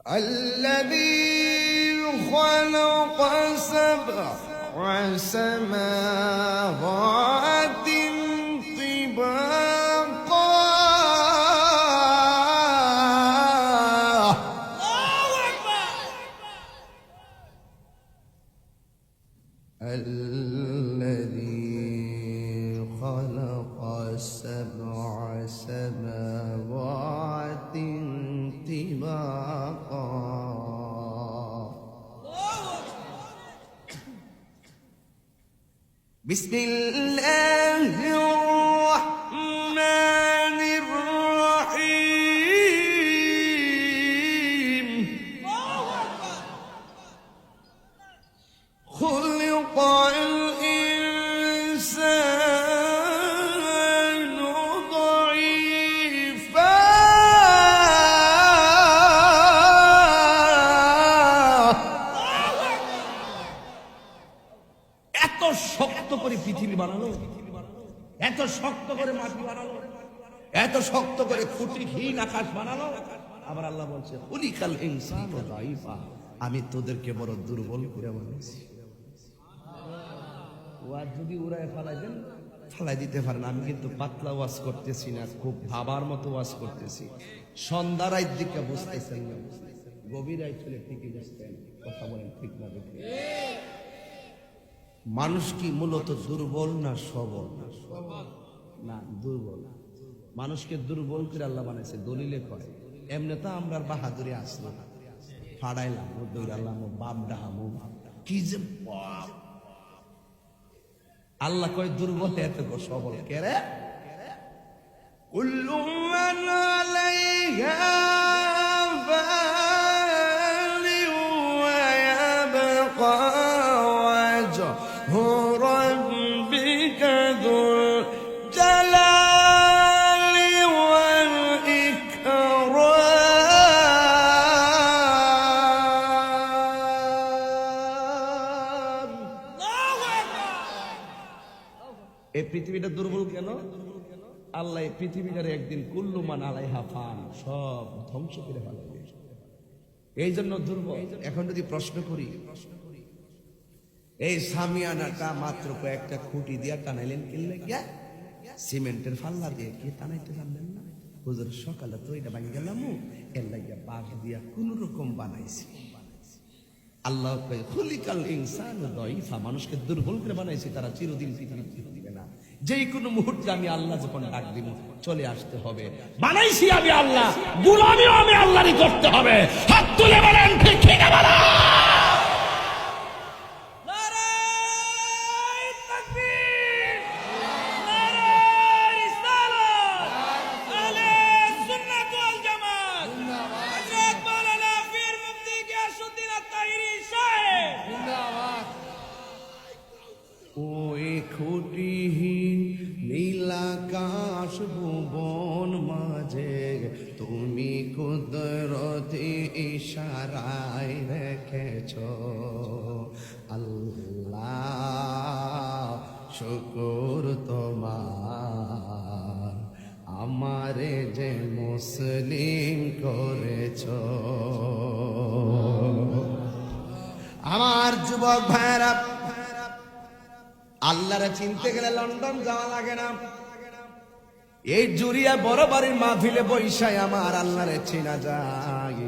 الذي خلق سبع سماوات طباقا الذي خلق سبع سماوات طباقا بسم الله الرحمن الرحيم خلق الإنسان ضعيفا এত শক্ত করে পৃথিবী বানালো, এত শক্ত করে মাটি বানালো, এত শক্ত করে খুঁটিহীন আকাশ বানালো। আবার আল্লাহ বলছে খুলিকাল ইনসানু যায়িফা, আমি তোদেরকে বড় দুর্বল করে বানিয়েছি। ওয়াজ যদি উড়ায় ফালাই দেন ফালাই দিতে পারেন। আমি কিন্তু পাতলা ওয়াজ করতেছি না, খুব ভাবার মতো ওয়াজ করতেছি। সন্ধ্যা রাত দিকে বুঝতেছেন না, গভীর রাত হলে ঠিকই বুঝতেন। কথা বলেন ঠিক না? দেখে মানুষ কি মূলত দুর্বল না সবল? না, দুর্বল। মানুষকে দুর্বল করে আল্লাহ বানাইছে, দলিলে কয়। এমনি তো আমরা বাহাদুরি আসলো ফাড়াইলাম, দৌড়ালাম, বাপ ডাহামু কি যে বাপ। আল্লাহ কয় দুর্বল, এত সবল কে রে? কুল্লু মান আলাইহা ফানিন ওয়া ইয়াবকা ওয়াজহু রাব্বিকা যুল জালালি ওয়াল ইকরাম। এই পৃথিবীটা দুর্বল কেন? আল্লাহ এই পৃথিবীটার একদিন কুল্লু মান আলাইহা ফান, সব ধ্বংস করে ফেলবে, এই জন্য দুর্বল। এখন যদি প্রশ্ন করি, এই সামিয়ানাটা মাত্র কয়েকটা খুঁটি দিয়া টানাইলেন কিনলে গিয়া, সিমেন্টের ফাল্লা দিয়ে কি টানাইতে পারলেন না? হুজুর সকালে তো এটা ভাঙ গেলাম, এর লাগিয়া বাঁশ দিয়া কোন রকম বানাইছি। আল্লাহ কয় খুলিকাল ইনসানু যায়িফা, মানুষকে দুর্বল করে বানাইছি, তারা চিরদিন পৃথিবীতে দিবে না। যে কোনো মুহূর্তে আমি আল্লাহ যখন ডাক দিব চলে আসতে হবে। বানাইছি আমি আল্লাহ, গোলামিও আমি আল্লাহরই করতে হবে। হাত তুলে বলেন ঠিক ঠিক বলা। ওই খুঁটিহীন নীলাকাশ ভুবন মাঝে তুমি কুদরতি ইশারায় রেখেছ আল্লাহ, শুকর তোমার, আমারে যে মুসলিম করেছ। আমার যুবক ভাইরা, আল্লাহরে চিনতে গেলে লন্ডন যাওয়া লাগে না। এই জুরিয়া বড় বাড়ির মাহফিলে বৈশায় আমার আল্লাহরে চেনা যায়।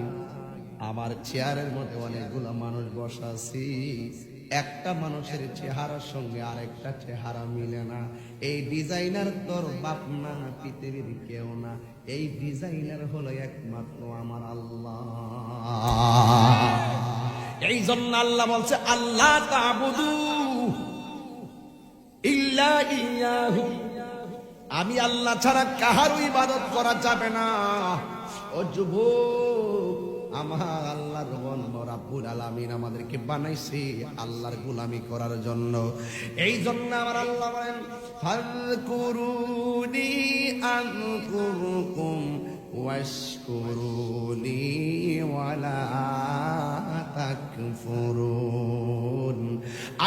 আমার চেয়ারের মধ্যে অনেকগুলো মানুষ বসা আছি, একটা মানুষের চেহারার সঙ্গে আরেকটা চেহারা মিলে না। এই ডিজাইনার তোর বাপ না, পৃথিবীর কেউ না। এই ডিজাইনার হলো একমাত্র আমার আল্লাহ। এই জন্য আল্লাহ বলছে আল্লাহ তা'বুদু ইল্লা ইয়াহু, আমি আল্লাহ ছাড়া কাহারও ইবাদত করা যাবে না। ও যুবক, আমার আল্লাহর বন্ধু রাব্বুল আলামিন আমাদেরকে বানাইছে আল্লাহর গোলামি করার জন্য। এই জন্য আমার আল্লাহ বলেন ফাযকুরুনি আযকুরকুম ওয়াশকুরুনি ওয়ালা তাকফুরুন।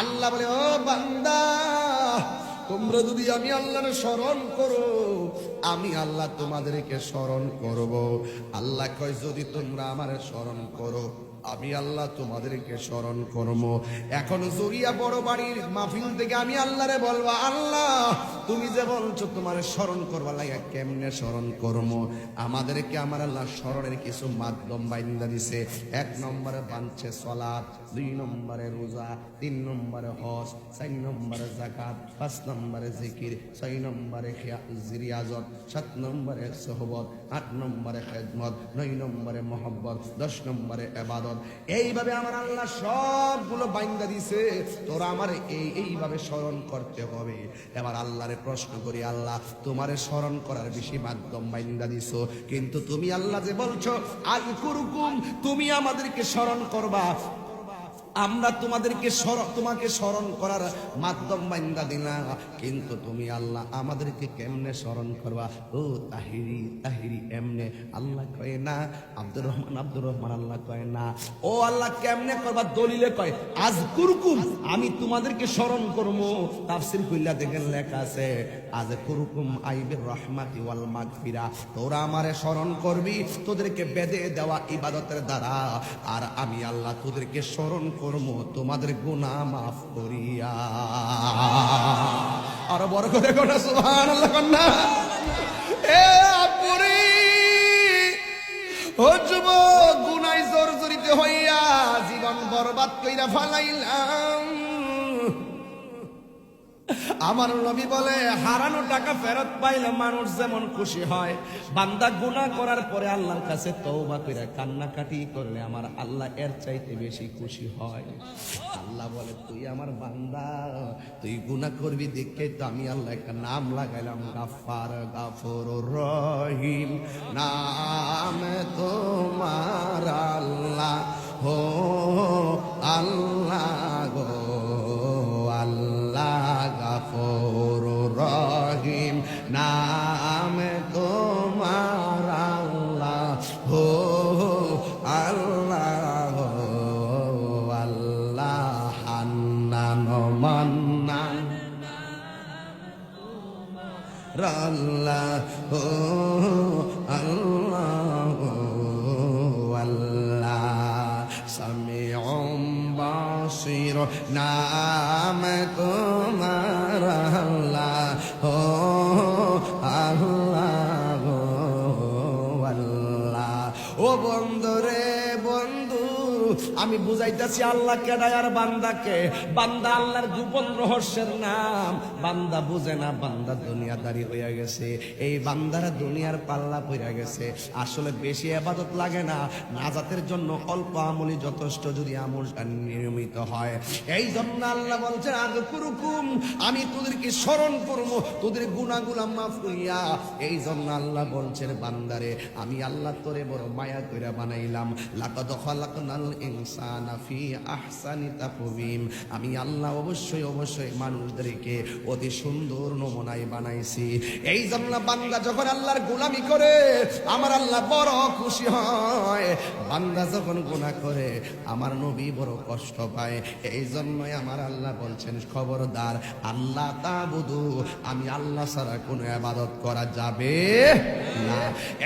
আল্লাহ বলে ও বান্দা, তোমরা যদি আমি আল্লাহর স্মরণ করো, আমি আল্লাহ তোমাদেরকে স্মরণ করব। আল্লাহ কয় যদি তোমরা আমারে স্মরণ করো আমি আল্লাহ তোমাদেরকে স্মরণ করব। এখন জরিয়া বড় বাড়ির মাহফিল থেকে আমি আল্লাহরে বলবো, আল্লাহ তুমি যে বলছো তোমার স্মরণ করবা লাগে কেমনে স্মরণ করবো? আমাদেরকে আমার আল্লাহ স্মরণের কিছু মাধ্যম বাইন্দা দিছে। 1 নম্বরে বানছে সালাত, 2 নম্বরে রোজা, 3 নম্বরে হজ, 4 নম্বরে যাকাত, 5 নম্বরে জিকির, 6 নম্বরে রিয়াজত, 7 নম্বরে সোহবত, 8 নম্বরে খেদমত, 9 নম্বরে মোহব্বত, 10 নম্বরে ইবাদত। এইভাবে আমার আল্লাহ সবগুলো বাইন্দা দিছে, তোরা আমার এইভাবে স্মরণ করতে হবে। এবার আল্লাহরে প্রশ্ন করি, আল্লাহ তোমারে স্মরণ করার বেশি মাধ্যম বাইন্দা দিছো, কিন্তু তুমি আল্লাহ যে বলছো আযকুরুকুম, তুমি আমাদেরকে স্মরণ করবা, আমরা তোমাকে স্মরণ করার মাধ্যম বাইন্দা দিলাম, কিন্তু তুমি আল্লাহ আমাদেরকে কেমনে স্মরণ করবা? ও তাহিরি এমনে? আল্লাহ কয় না। আব্দুর রহমান আল্লাহ কয় না। ও আল্লাহ কেমনে করবা? দলিলে কয় আযকুরুকুম, আমি তোমাদেরকে স্মরণ করবো। তাফসীর কইলা দেখেন লেখা আছে আযকুরুকুম আইবির রাহমাতি ওয়াল মাগফিরা, তোরা আমারে স্মরণ করবি তোদেরকে বেঁধে দেওয়া ইবাদতের দ্বারা, আর আমি আল্লাহ তোদেরকে স্মরণ করবো তোমাদের গুনাহ মাফ করিয়া। আর বড় করে কোন সুবহানাল্লাহ কন্যা। এ আপুরি ও যুবক, গুনায় জর্জরিত হইয়া জীবন বরবাদ কইরা ফালাইলাম। আমার নবী বলে হারানো টাকা ফেরত পাইলে মানুষ যেমন খুশি হয়, বান্দা গুনাহ করার পরে আল্লাহর কাছে তওবা করে কান্নাকাটি করলে আমার আল্লাহ এর চাইতে বেশি খুশি হয়। আল্লাহ বলে তুই আমার বান্দা, তুই গুনাহ করবি দেখে তো আমি আল্লাহ একটা নাম লাগাইলাম গাফফার, গাফুরুর রহিম। নাম তোমার আল্লাহ হো আল্লাহ গো আল্লাহ গাফুরুর রহিম, নাম তোমার আল্লাহ হো আল্লাহ আল্লাহ হান্নান মান্নান আল্লাহ হো আল্লাহ আল্লাহ সামিউম বাসির, নাম তোমার আল্লাহ হো আল্লাহ আল্লাহ। ও বন্ধু রে বন্ধু, আমি বুঝাইতেছি আল্লাহ কেডায় আর বান্দাকে। বান্দা আল্লাহর গোপন রহস্যের নাম, বান্দা বুঝে না, বান্দা দুনিয়াদারি হইয়া গেছে। এই বান্দারা দুনিয়ার পাল্লা পড়ে গেছে। আসলে বেশি ইবাদত লাগে না, নাজাতের জন্য অল্প আমলই যথেষ্ট, যদি আমলটা নিয়মিত হয়। এই জন্য আল্লাহ বলছেন আযকুরুকুম, আমি তোদেরকে স্মরণ করব তোদের গুনাহগুলো মাফ করিয়া। এই জন্য আল্লাহ বলছেন বান্দারে আমি আল্লাহ তোরে বড় মায়া কইরা বানাইলাম। লাকাদ খালাকনাল ইনসানা ফি আহসানি তাকওয়িম, আমি আল্লাহ অবশ্যই মানুষদেরকে অতি সুন্দর নমুনায় বানাইছি। এই জন্য বান্দা যখন আল্লাহর গোলামি করে আমার আল্লাহ বড় খুশি হয়, বান্দা যখন গুনাহ করে আমার নবী বড় কষ্ট পায়। এই জন্যই আমার আল্লাহ বলছেন খবরদার আল্লাহ তাবুদু, আমি আল্লাহ ছাড়া কোনো ইবাদত করা যাবে না।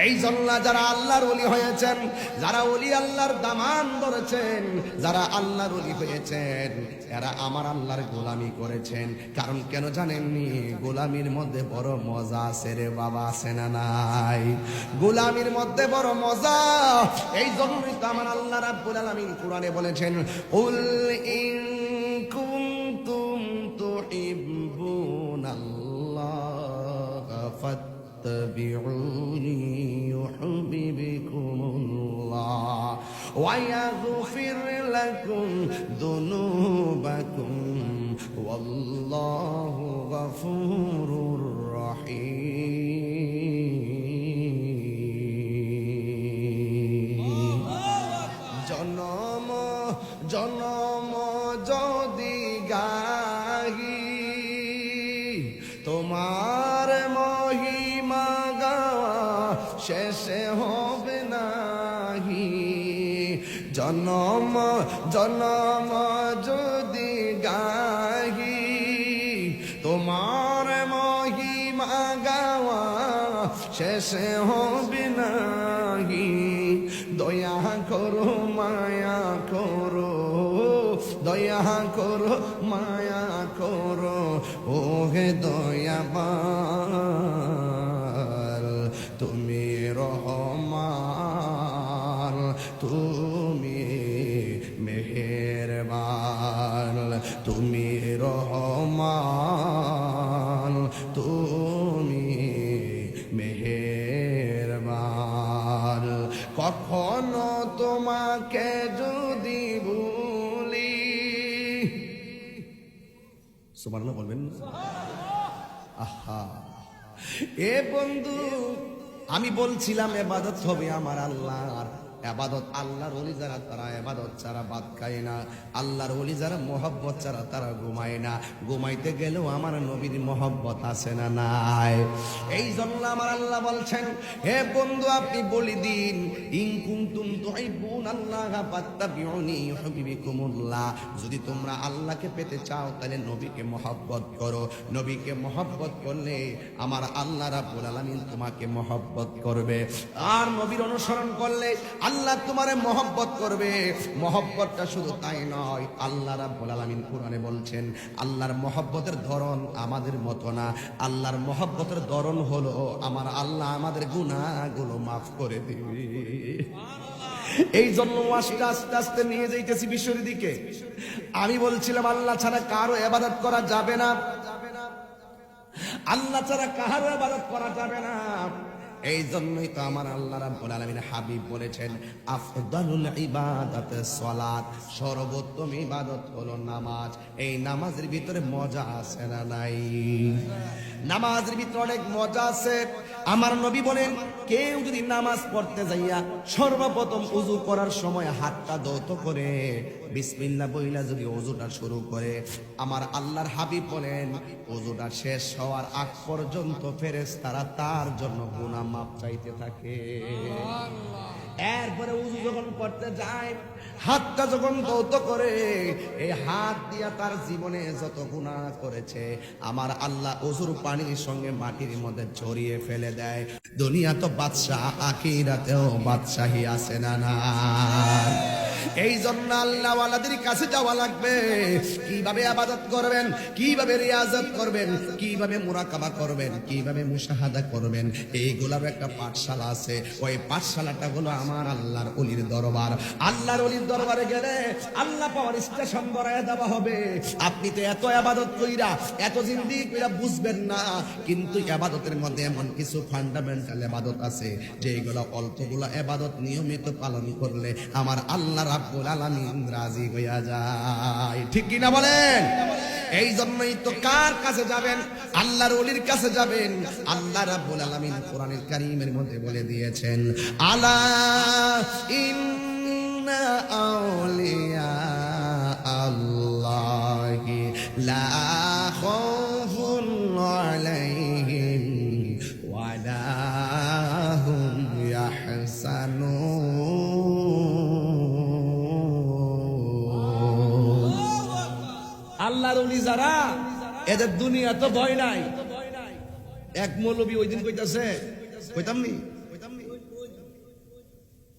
এই জন্য যারা আল্লাহর ওলি হয়েছেন, যারা ওলি আল্লাহর দামান ধরেছেন, যারা আল্লাহর ওলি হয়েছেন, এরা আমার আল্লাহর গোলামি করেছেন। কারণ কেন জানেননি? গোলামির মধ্যে বড় মজা আছে রে বাবা, আছে না নাই? গোলামির মধ্যে বড় মজা। এই জন্যই তো আমার আল্লাহ রাব্বুল আলামিন কোরআনে বলেছেন কুল ইন কুনতুম তুহিব্বুনাল্লাহ ফাত্তাবিউনি ইউহিব্বুকুমুল্লাহ ওয়া ইয়াগফির লাকুম যুনুবাকুম ওয়াল্লাহু গফুরুর রহিম। জনম জনম যদি গাহি তোমার মহিমা গাওয়া শেষে হবে নাহি। জনম জনম যদি গাহি তোমার মহিমা গাওয়া সে হবে নাহি, দয়া করো মায়া করো, দয়া করো মায়া করো, ও হে দয়াবান তুমি রহমান, তুমি মেহেরবান, তুমি রহমান, তুমি মেহেরবান। কখনো তোমাকে যদি ভুলি, সুবহানাল্লাহ বলবেন না? আহা, এ বন্ধু আমি বলছিলাম ইবাদত হবে আমার আল্লাহর, ইবাদত আল্লাহর ওলি যারা তারা ইবাদত ছাড়া ভাত খায় না, আল্লাহর ওলি যারা মহব্বত ছাড়া তারা ঘুমায় না। ঘুমাইতে গেলেও আমার নবীর মহব্বত আছে না নাই? এই জন্য আমার আল্লাহ বলছেন, হে বন্ধু আপনি বলে দিন, ইন কুনতুম তুহিব্বুনাল্লাহা ফাত্তাবিউনি ইউহিব্বুকুমুল্লাহ, যদি তোমরা আল্লাহকে পেতে চাও তাহলে নবীকে মহব্বত করো। নবীকে মহব্বত করলে আমার আল্লাহ রাব্বুল আলামিন তোমাকে মহব্বত করবে। আর নবীর অনুসরণ করলে আল্লাহ তোমারে মহব্বত করবে। মহব্বতটা শুধু তাই নয়, আল্লাহ রাব্বুল আলামিন কোরআনে বলছেন আল্লাহর মহব্বতের ধরন আমাদের মতো না। আল্লাহর মহব্বতের ধরন হলো আমার আল্লাহ আমাদের গুনাহগুলো মাফ করে দিবে। এই জন্য ওয়াজটা আস্তে আস্তে নিয়ে যাইতেছি বিশ্বের দিকে। আমি বলছিলাম আল্লাহ ছাড়া কারো ইবাদত করা যাবে না, আল্লাহ ছাড়া কারো ইবাদত করা যাবে না। এই জন্যই তো আমার আল্লাহ রাব্বুল আলামিন হাবিব বলেছেন আফদালুল ইবাদাতিস সালাত, সর্বোত্তম ইবাদত হলো নামাজ। এই নামাজের ভিতরে মজা আছে না নাই? নামাজের ভিতরে অনেক মজা আছে। আমার নবী বলেন কেউ যদি নামাজ পড়তে যাইয়া সর্বপ্রথম ওযু করার সময় হাতটা ধৌত করে বিসমিল্লাহ বইলা যদি ওযুটা শুরু করে, আমার আল্লাহর হাবিব বলেন ওযুটা শেষ হওয়ার আগ পর্যন্ত ফেরেশতারা তার জন্য গুনাহ মাফ চাইতে থাকে। এরপরে ওযু যখন করতে যায়, হাতটা যখন ধৌত করে, এই হাত দিয়া তার জীবনে যত গুনাহ করেছে আমার আল্লাহ ওযুর পানির সঙ্গে মাটির মধ্যে ছড়িয়ে ফেলে দেয়। দুনিয়া তো বাদশাহ, আখিরাতেও বাদশাহী আছে না না? এই জন্য আল্লাহ ওয়ালাদের কাছে যাওয়া লাগবে। কিভাবে ইবাদত করবেন, কিভাবে রিয়াজত করবেন, কিভাবে মুরাকাবা করবেন, কিভাবে মুশাহাদা করবেন, এইগুলোর একটা পাঠশালা আছে। ওই পাঠশালাটা হলো আমার আল্লাহর ওলির দরবার। আল্লাহর ওলির দরবারে গেলে আল্লাহ পাওয়ার স্টেশন বানায় দেওয়া হবে। আপনি তো এত ইবাদত কইরা এত জিন্দেগি কইরা বুঝবেন না, কিন্তু ইবাদতের মধ্যে এমন কিছু ফান্ডামেন্টাল ইবাদত আছে যেগুলো অল্পগুলো ইবাদত নিয়মিত পালন করলে আমার আল্লাহ রাব্বুল আলামিন রাজি হইয়া যায়। ঠিক কি না বলেন? এই জন্যই তো কার কাছে যাবেন? আল্লাহর ওলির কাছে যাবেন। আল্লাহ রাব্বুল আলামিন কোরআনুল কারীমের মধ্যে বলে দিয়েছেন আলা ইন্না আউলিয়া আল্লাহি লা খাউফুন আলাইহিম ওয়া লা হুম ইয়াহসানুন। আল্লাহর ওলি যারা, এদের দুনিয়া তো ভয় নাই। এক মৌলবী ওই দিন কইতাছে, কইতাম নি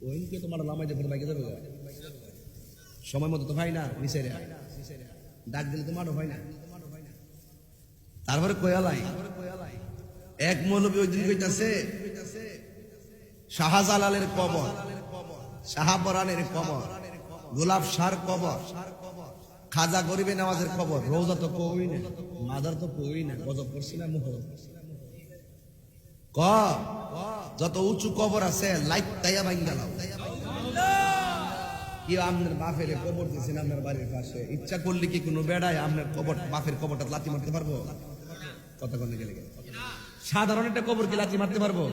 ওইকে তোমার লামাই যাবে বাইকে যাবে সময় মতো তো ভাই না, নিচে ডাক দিলে তো মারো হয় না। তারপরে কয়ালাই এক মৌলবী ওই দিন কইতাছে শাহজালালের কবর, শাহপরানের কবর, গোলাপ শাহর কবর, খাজা গরিবে নওয়াজের কবর, রোজা তো কই না, মাদার তো কই না, গজব করছি না মুহ ক যত উঁচু কবর আছে লাইট তাইয়া ভাঙ্গা লাও। কি আপনার বাপের কবর দিয়েছেন আপনার বাড়ির পাশে, ইচ্ছা করলে কি কোনো বেড়ায় আপনার কবর বাপের কবরটা লাথি মারতে পারবো? কথা কোন গেলে সাধারণ একটা কবর কি লাথি মারতে পারবো?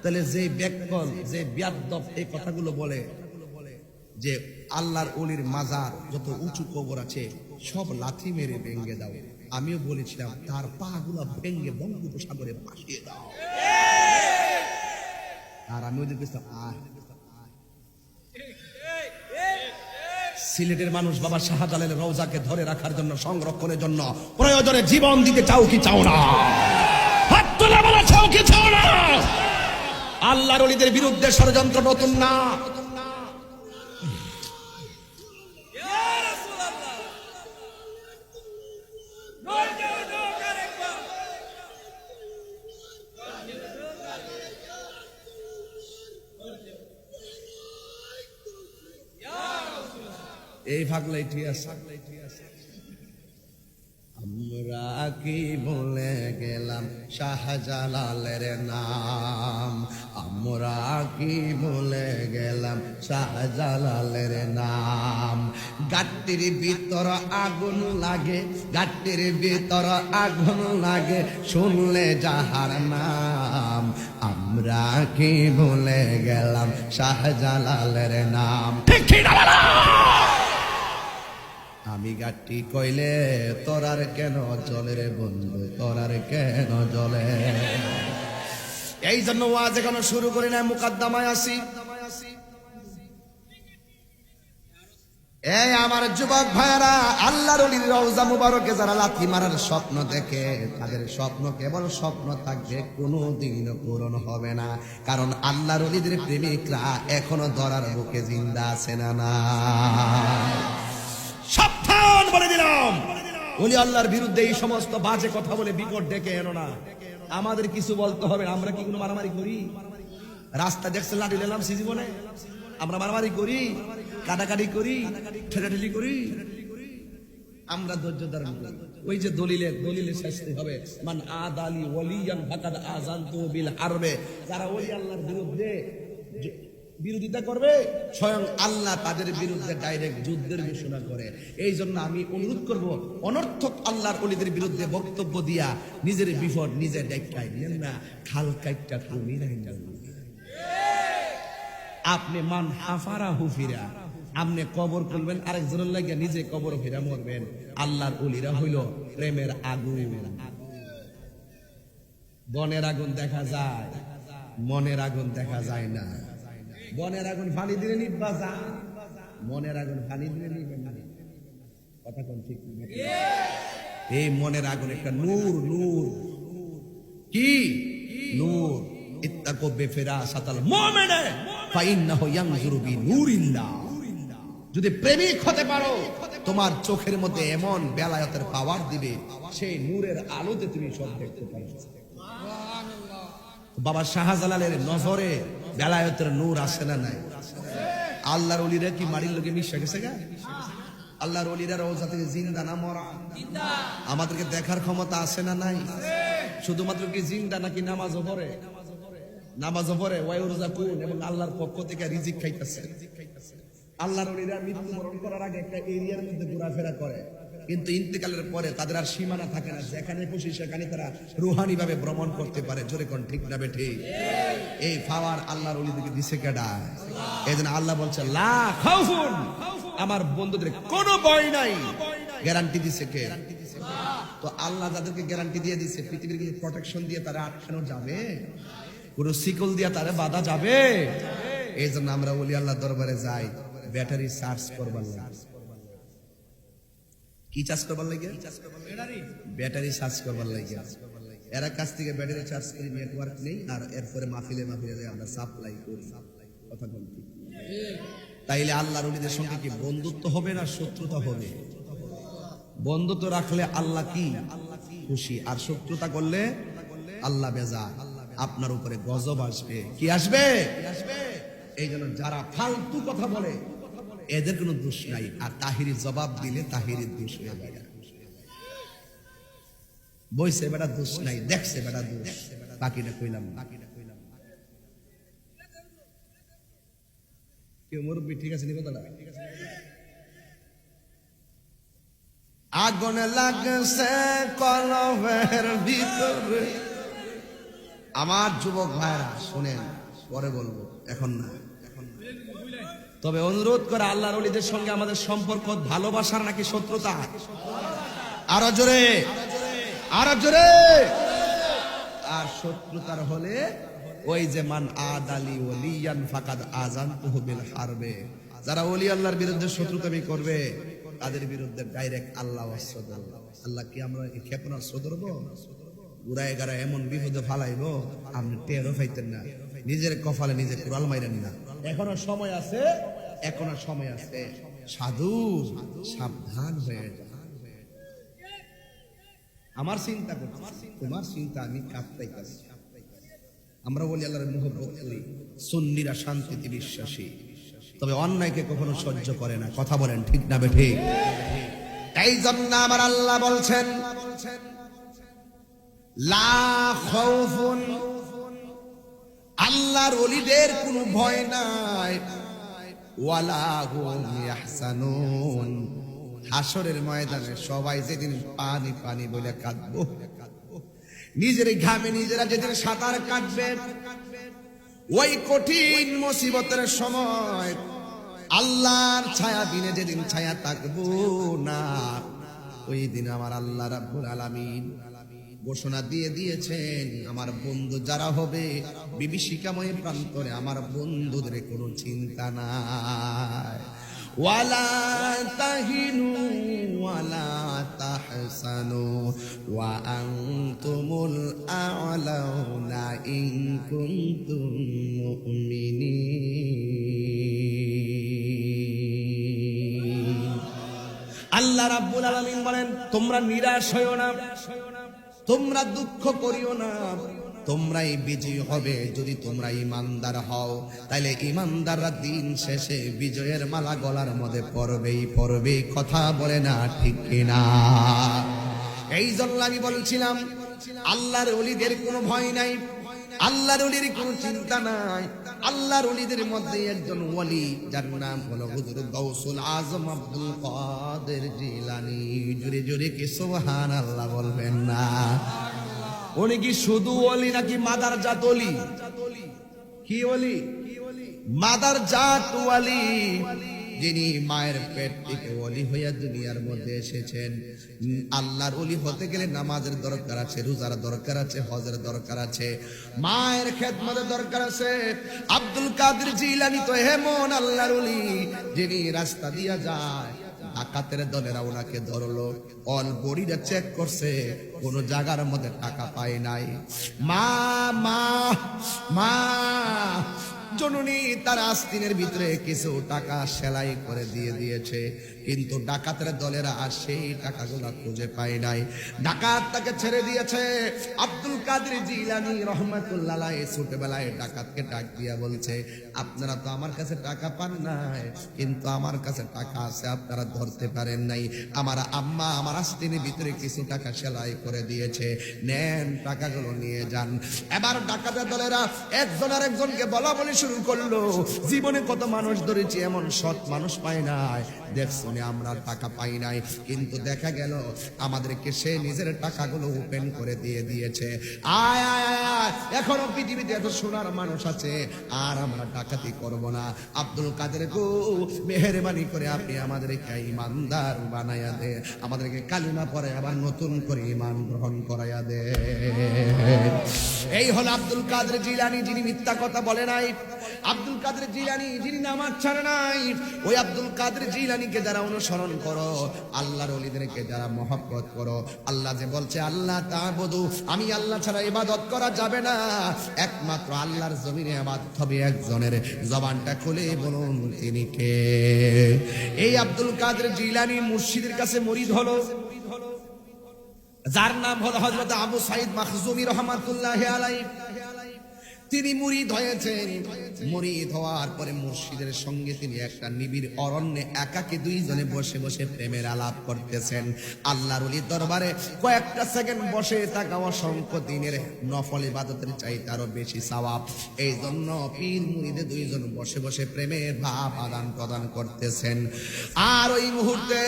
তাহলে যে ব্যাককল, যে বিয়াদব এই কথাগুলো বলে যে আল্লাহর ওলির মাজার যত উঁচু কবর আছে সব লাথি মেরে ভেঙ্গে দাও, আমিও বলেছিলাম তার পা গুলা ভেঙ্গে বঙ্গোপসাগরে ভাসিয়ে দাও। আর আমি ওদের সিলেটের মানুষ বাবা শাহজালালের রওজাকে ধরে রাখার জন্য, সংরক্ষণের জন্য প্রয়োজনে জীবন দিতে চাও কি চাও না? হাত তুলে বলো চাও কি চাও না? আল্লাহর ওলিদের বিরুদ্ধে ষড়যন্ত্র নতুন না। এই ভাগলাই ঠিক আছে। আমরা কি বলে গেলাম শাহজালালের নাম, আমরা কি বলে গেলাম শাহজালালের নাম। গাট্টির ভিতর আগুন লাগে, গাট্টির ভিতর আগুন লাগে শুনলে যাহার নাম। আমরা কি বলে গেলাম শাহজালালের নাম। ঠিক না? আমি গাটি কইলে তোরার কেন জলে রে বন্ধু, তোরার কেন জলে। এই জন্য ওয়াজ এখনো শুরু করি না, মুকাদ্দমায় আসি। এই আমার যুবক ভাইরা, আল্লাহর ওলির রওজা মুবারকে যারা লাথি মারার স্বপ্ন দেখে, তাদের স্বপ্ন কেবল স্বপ্ন থাকবে, কোনোদিন পূরণ হবে না। কারণ আল্লাহর ওলিদের প্রেমিকরা এখনো ধরার বুকে জিন্দা আছে না না। সাবধান বলে দিলাম, ওলি আল্লাহর বিরুদ্ধে এই সমস্ত বাজে কথা বলে বিপদ ডেকে এনো না। আমাদের কিছু বলতে হবে। আমরা কি কোনো মারামারি করি? রাস্তা দেখছেন লাঠি নিলাম সে জীবনে? আমরা মারামারি করি, কাটাকাটি করি, ঠেটাঠেলি করি? আমরা ধৈর্য ধারণ করি। ওই যে দলিলে শাস্তি হবে, মান আদালি ওয়ালিয়ান ফাকাদ আযানতু বিল হারবে। যারা ওলি আল্লাহর বিরুদ্ধে বিরোধিতা করবে, স্বয়ং আল্লাহ তাদের বিরুদ্ধে ডাইরেক্ট যুদ্ধের ঘোষণা করে। এই জন্য আমি অনুরোধ করব, অনর্থক আল্লাহর ওলিদের বিরুদ্ধে বক্তব্য দিয়া নিজের বিপদ নিজে দেখাই নেন না। খাল কাইটটা তুমি নাই না। আপনি মান হাফারা হুফিরা, আপনি কবর করবেন আরেকজনের লাগিয়া নিজে কবর ফিরা মরবেন। আল্লাহর ওলিরা হইল প্রেমের আগুন। বনের আগুন দেখা যায়, মনের আগুন দেখা যায় না। বনের আগুন পানি দিলে নিবা যা, মনের আগুন পানি দিলে নিবে না। কথা কোন ঠিক? এই মনের আগুন একটা নূর। নূর কি? নূর। ইত্তাকু বিফিরাসাতাল মুমিন ফাইন্নাহু ইয়ানজুরু বিনূরিল্লাহ। যদি প্রেমিক হতে পারো, তোমার চোখের মধ্যে এমন বেলায়েতের পাওয়ার দিবে, সেই নূরের আলোতে তুমি সব দেখতে পারবে। বাবা শাহজালালের নজরে বেলায়েতের নূর আসে না নাই? আল্লাহর ওলিরা কি মাটির লোকে মিশে গেছে গা? আল্লাহর ওলিরা রওজা থেকে জিন্দা না মরা? আমাদেরকে দেখার ক্ষমতা আছে না নাই? শুধুমাত্র কি জিন্দা নাকি নামাজও পড়ে? নামাজও পড়ে, ওয়ায়ুরযাকুন, এবং আল্লাহর পক্ষ থেকে রিজিক খাইতেছে। আল্লাহর ওলিরা মৃত্যুবরণ করার আগে একটা এরিয়ার মধ্যে ঘোরাফেরা করে, কিন্তু ইন্তেকালের পরে তাদের আর সীমানা থাকে না। যেখানে খুশি সেখানে তারা রুহানি ভাবে ভ্রমণ করতে পারে। জোরে কোন ঠিক না বেঠি? এই পাওয়ার আল্লাহর ওলিদেরকে দিছে কেডা? এজন্য আল্লাহ বলছে লা খাউফুন, আমার বন্ধুদের কোনো ভয় নাই। গ্যারান্টি দিছে কে? তো আল্লাহ যাদেরকে গ্যারান্টি দিয়ে দিছে, পৃথিবীর কি প্রোটেকশন দিয়ে তারা আটকানো যাবে? পুরো শিকল দিয়ে তারা বাধা যাবে? এই জন্য আমরা ওলি আল্লাহ দরবারে যাই ব্যাটারি চার্জ করবার লাগে। কি চার্জ করবার লাগে? ব্যাটারি চার্জ করবার লাগে। এরা কাছ থেকে ব্যাটারি চার্জ করি, নেটওয়ার্ক নেই, আর এরপরে মাহফিলে আমরা সাপ্লাই করি। কথা বলতে তাইলে আল্লাহর ওলিদের সঙ্গে কি বন্ধুত্ব হবে না শত্রুতা হবে? বন্ধুত্ব রাখলে আল্লাহ কি খুশি, আর শত্রুতা করলে আল্লাহ বেজা। আপনার উপরে গজব আসবে। কি আসবে? এই জন্য যারা ফালতু কথা বলে এদের কোনো দোষ নাই, আর তাহিরি জবাব দিলে তাহিরির দোষ হয়ে যায়। বইছে বেটা দোষ নাই, দেখছে বেটা দোষ, বাকিটা কইলাম। কেউ মুরব্বী ঠিক আছে নি কথাটা? আগুন লাগছে কলবের ভিতরে। আমার যুবক ভাইরা শুনেন, পরে বলবো, এখন না। তবে অনুরোধ করে আল্লাহর ওলিদের সঙ্গে আমাদের সম্পর্ক ভালোবাসার নাকি শত্রুতা? আরো জোরে, আরো জোরে। আর শত্রুতার হলে ওই যে মান আদালি ওয়ালিয়ান ফাকাদ আযানতুহু বিল হারবে। যারা ওলি আল্লাহর বিরুদ্ধে শত্রুতামি করবে, তাদের বিরুদ্ধে ডাইরেক্ট আল্লাহ অস্ত্র। আল্লাহ কি আমরা ক্ষেপণাস্ত্র ধরবো? উড়ায় গাড়ায় এমন বিপদে ফালাইবো আপনি টেরও পাইতেন না। নিজের কপালে নিজে কুড়াল মাইরেন না, এখনো সময় আছে, এখনো সময় আছে। সাধু সাবধান হয়ে যা। আমার চিন্তা করছি, তোমার চিন্তা আমি কাঁদতেই কাছি। আমরা বলি আল্লাহর মুহাব্বত করি, সুন্নিরা শান্তিতে বিশ্বাসী, তবে অন্যায়কে কখনো সহ্য করে না। কথা বলেন ঠিক না বেঠে? এই জন্য আমার আল্লাহ বলছেন লা খাউফুন, আল্লাহর ওলিদের কোনো ভয় নাই, ওয়ালা হুম ইয়াহসানুন, হাসরের ময়দানে সবাই যেদিন পানি পানি বলে কাঁদবো, নিজের ঘামে নিজেরা যেদিন সাঁতার কাটবে, ওই কঠিন মুসিবতের সময় আল্লাহর ছায়া বিনে যেদিন ছায়া থাকবো না, ওই দিন আমার আল্লাহ রাব্বুল আলামিন ঘোষণা দিয়ে দিয়েছেন, আমার বন্ধু যারা হবে বিভীষিকাময় প্রান্তরে, আমার বন্ধুদের কোনো চিন্তা নাই। ওয়ালা তাহিনু ওয়ালা তাহসানু ওয়া আনতুমুল আ'লাউনা ইন কুনতুম মুমিনিন। আল্লাহ রাব্বুল আলামিন বলেন, তোমরা নিরাশ হইও না, তোমরা দুঃখ করিও না, তোমরাই বিজয়ী হবে যদি তোমরা ইমানদার হও। তাইলে ইমানদাররা দিন শেষে বিজয়ের মালা গলার মধ্যে পরবেই পরবে। কথা বলে না ঠিক কিনা? এই জন্য আমি বলছিলাম আল্লাহর ওলিদের কোনো ভয় নাই, আল্লাহর ওলির কোনো চিন্তা নাই। আল্লাহর ওলিদের মধ্যে একজন ওলি, যার নাম হলো হুজুর গাউসুল আজম আব্দুল কাদের জিলানী। জোরে জোরে কি সুবহানাল্লাহ বলবেন না? উনি কি শুধু ওলি নাকি মাদার জাত ওলি? কি ওলি? মাদার জাত ওলি, যিনি মায়ের পেট থেকে ওলি হইয়া দুনিয়ার মধ্যে এসেছেন। আল্লাহর ওলি হতে গেলে নামাজের দরকার আছে, রোজার দরকার আছে, হজের দরকার আছে, মায়ের খেদমতের দরকার আছে। আব্দুল কাদের জিলানী তো এমন আল্লাহর ওলি, যিনি রাস্তা দিয়া যায়, ডাকাতের দলেরা ওনাকে ধরলো, অল বডিটা চেক করছে, কোন জায়গার মধ্যে টাকা পায় নাই। মা মা মা জননী তার আস্তিনের ভিতরে কিছু টাকা সেলাই করে দিয়ে দিয়েছে, কিন্তু ডাকাতের দলেরা আর সেই টাকাগুলো খুঁজে পায় নাই। ডাকাত তাকে ছেড়ে দিয়েছে। আব্দুল কাদের জিলানী রহমাতুল্লাহ আলাইহি ছোটবেলায় ডাকাতকে ডাক দিয়া বলছে, আপনারা তো আমার কাছে টাকা পান নাই, কিন্তু আমার কাছে টাকা আছে, আপনারা ধরতে পারেন নাই। আমার আম্মা আমার আস্তিনের ভিতরে কিছু টাকা সেলাই করে দিয়েছে, নেন টাকাগুলো নিয়ে যান। এবার ডাকাতের দলেরা একজন আর একজনকে বলা বলি শুরু করলো, জীবনে কত মানুষ ধরেছি, এমন সৎ মানুষ পাই নাই, দেখছো আমরা টাকা পাই নাই, কিন্তু দেখা গেল আমাদেরকে সে নিজের টাকাগুলো ওপেন করে দিয়ে দিয়েছে। আয় আয় আয়, এখনো পৃথিবীতে এত সোনার মানুষ আছে, আর আমরা ডাকাতি করব না। আব্দুল কাদের গো, মেহেরবানি করে আপনি আমাদেরকে ইমানদার বানায়া দে, আমাদেরকে কালিমা পড়ে আবার নতুন করে ঈমান গ্রহণ করায়া দে। এই হলো আব্দুল কাদের জিলানী, যিনি মিথ্যা কথা বলে নাই, আব্দুল কাদের জিলানী যিনি নামাজ ছাড়ে নাই। ওই আব্দুল কাদের জিলানীকে যারা অনুসরণ করো, আল্লাহর ওলিদেরকে যারা মহব্বত করো, আল্লাহ যে বলছে আল্লাহ তা'বুদু, আমি আল্লাহ ছাড়া ইবাদত করা যাবে না, একমাত্র আল্লাহর জমিনে ইবাদত হবে একজনের। জবানটা খুলে বলুন তিনি কে? এই আব্দুল কাদের জিলানী মুর্শিদের কাছে মুরিদ হলো, যার নাম হলো হযরত আবু সাঈদ মাখজুমী রাহমাতুল্লাহি আলাইহি। তিনি মুরিদ হয়েছেন। মুরিদ হওয়ার পরে মুর্শিদের সঙ্গে তিনি একটা নিবিড় অরণ্যে একাকী দুইজনে বসে বসে প্রেমের আলাপ করতেছেন। আল্লাহর ওলির দরবারে কয়েকটা সেকেন্ড বসে থাকা অসংখ্য দিনের নফল ইবাদতের চাইতে আরো বেশি সওয়াব। এই জন্য পীর মুরিদে দুইজন বসে বসে প্রেমের ভাব আদান প্রদান করতেছেন। আর ওই মুহূর্তে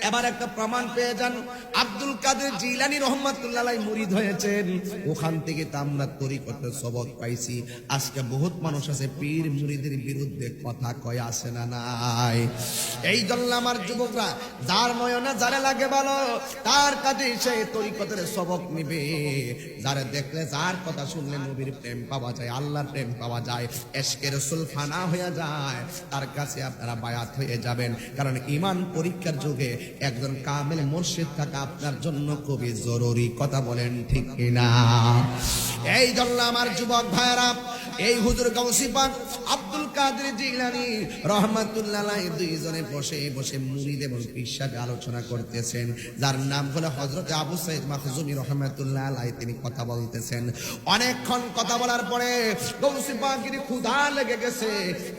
এবার একটা প্রমাণ পেয়ে যান, আব্দুল কাদের জিলানী রহমাতুল্লাহ আলাইহি মুরিদ হয়েছেন। ওখান থেকে তো আমরা তরিকতের সবক পাইছি। আজকে বহুত মানুষ আছে পীর মুরিদের বিরুদ্ধে কথা কয়, আসে না নাই? এই জন্য আমার যুবকরা, যার নয়নে যারে লাগে ভালো, তার কাছে সে তরিকতের সবক নিবে। যারে দেখলে, যার কথা শুনলে নবীর প্রেম পাওয়া যায়, আল্লাহর প্রেম পাওয়া যায়, এশকে রাসূল ফানা হয়ে যায়, তার কাছে আপনারা বায়াত হয়ে যাবেন। কারণ ঈমান পরীক্ষার যুগে একজন কামেল মুর্শিদ থাকা আপনার জন্য খুবই জরুরি। কথা বলেন ঠিক কিনা? এই জন্য আমার যুবক ভাইরা, এই হুজুর গাউসী পাক আব্দুল কাদের জিলানী রহমাতুল্লাহ আলাইহি দুইজনে বসে বসে মুরিদ এবং পীর সাহেব আলোচনা করতেছেন, যার নাম হলো হযরত আবু সাইদ মাখজুমী রহমাতুল্লাহ আলাইহি। তিনি কথা বলতেছেন, অনেকক্ষণ কথা বলার পরে গাউসী পাকের ক্ষুধা লেগে গেছে।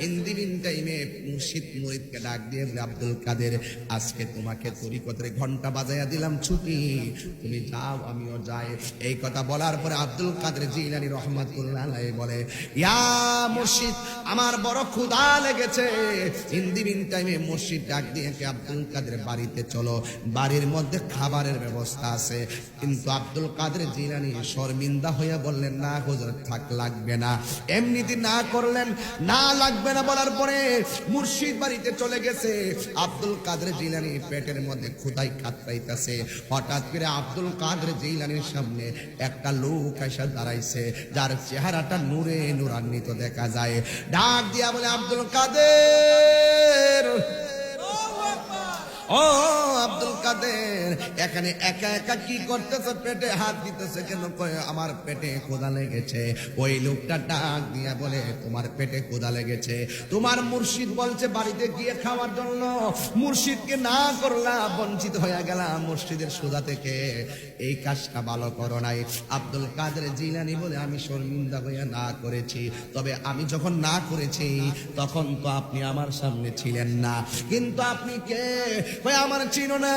ইন্দিবিন টাইমে মুর্শিদ মুরিদকে ডাক দিয়ে বলে, আব্দুল কাদের, আজকে তোমাকে তরিকতের ঘন্টা বাজাইয়া দিলাম, ছুটি, তুমি যাও আমিও যাই। এই কথা বলার পরে আব্দুল কাদের জিলানী রহমাতুল্লাহ আলাইহি বলে, ইয়া মুর্শিদ, আমার বড় ক্ষুধা লেগেছে। ইন্দিবিন টাইমে মুর্শিদ ডাক দিয়ে আব্দুল কাদের বাড়িতে চলো, বাড়ির মধ্যে খাবারের ব্যবস্থা আছে। কিন্তু আব্দুল কাদের জিলানী শর্মিন্দা হয়ে বললেন, না হুজুর, থাক, লাগবে না। এমনিতে না করলেন, না লাগবে না বলার পরে মুর্শিদ বাড়িতে চলে গেছে। আব্দুল কাদের জিলানী পেটের মধ্যে ক্ষুধায় কাতরাইতেছে। হঠাৎ করে আব্দুল কাদের জিলানীর সামনে একটা লোক এসে দাঁড়াইছে, যার চেহারাটা নূরে নূরান্বিত দেখা যায়। ডাক দিয়া বলে, আব্দুল কাদের, ও আব্দুল কাদের, এখানে একা একা কি করতেছে? পেটে হাত দিতেছে কেন? কয়, আমার পেটে ক্ষুধা লেগেছে। ওই লোকটা ডাক দিয়া বলে, তোমার পেটে ক্ষুধা লেগেছে, তোমার মুর্শিদ বলছে বাড়িতে গিয়ে খাওয়ার জন্য, মুর্শিদকে না করলা, বঞ্চিত হয়ে গেলাম মুর্শিদের সুধা থেকে, এই কাজটা ভালো করো নাই। আব্দুল কাদের জিলানী বলে, আমি শর্মিন্দা হইয়া না করেছি, তবে আমি যখন না করেছি তখন তো আপনি আমার সামনে ছিলেন না। কিন্তু আপনি কে? আমার চিনো না?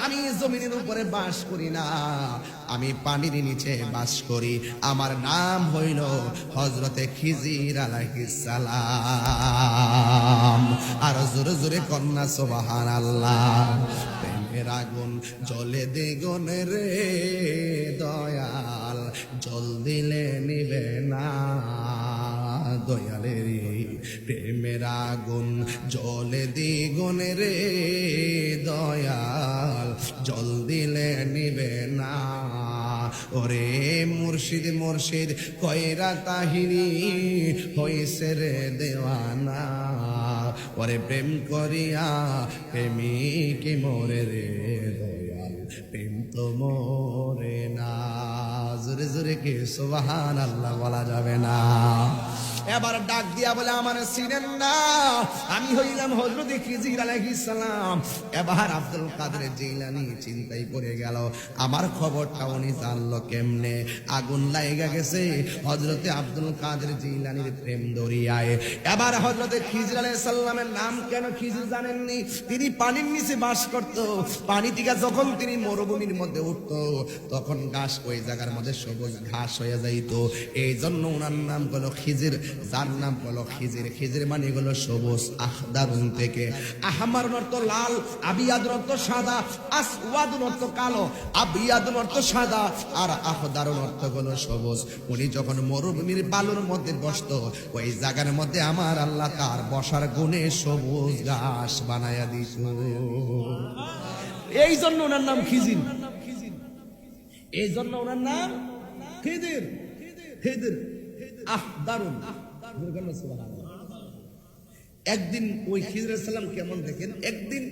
আমি জমিনের উপরে বাস করি না, আমি পানির নিচে বাস করি। আমার নাম হইল হযরতে খিজির আলাইহিস সালাম। আর জোরে জোরে কন্যা সুবহানাল্লাহ। প্রেমের আগুন জ্বলে দ্বিগুণ রে দয়াল, জল দিলে নিবে না দয়ালের, প্রেমের আগুন জ্বলে দ্বিগুণ রে দয়াল, জল দিলে নিবে না। ওরে মুর্শিদ মুর্শিদ কয়রা তাহিরি হইছে রে দেওয়ানা, ওরে প্রেম করিয়া প্রেমিক মরে রে দয়াল, প্রেম তো মরে না। জোরে জোরে কি সুবহানাল্লাহ বলা যাবে না? এবার ডাক দিয়া বলে, আমার চিনেন না? আমি হইলাম হযরত খিজির আলাইহিস সালাম। এবার আব্দুল কাদের জিলানী চিন্তায় পড়ে গেল, আমার খবরটা উনি জানলো কেমনে? আগুন লাগা গেছে হযরতে আব্দুল কাদের জিলানীর প্রেম দরিয়ায়। এবার হযরতে খিজির আলাইহিস সালামের নাম কেন খিজির জানেননি? তিনি পানির নিচে বাস করত। পানি থেকে যখন তিনি মরুভূমির মধ্যে উঠত, তখন ঘাস ওই জায়গার মধ্যে সবুজ ঘাস হয়ে যাইত, এই জন্য ওনার নাম হলো খিজির, যার নাম হলো খিজির। খিজির মানে হলো সবুজ। আখদারুন থেকে আহমার অর্থ লাল, আবিয়াদুন অর্থ সাদা, আসওয়াদুন অর্থ কালো, আবিয়াদুন অর্থ সাদা, আর আখদারুন অর্থ হলো সবুজ। উনি যখন মরুভূমির বালুর মধ্যে বসতো, ওই জায়গার মধ্যে আমার আল্লাহ তার বসার গুণে সবুজ ঘাস বানায়া দিত। এই জন্য ওনার নাম খিজির, এই জন্য ওনার নাম খিজির। খিজির আখদারুন। একদিন ওই খিজির আলাইহিস সালাম কেমন দেখেন, একদিন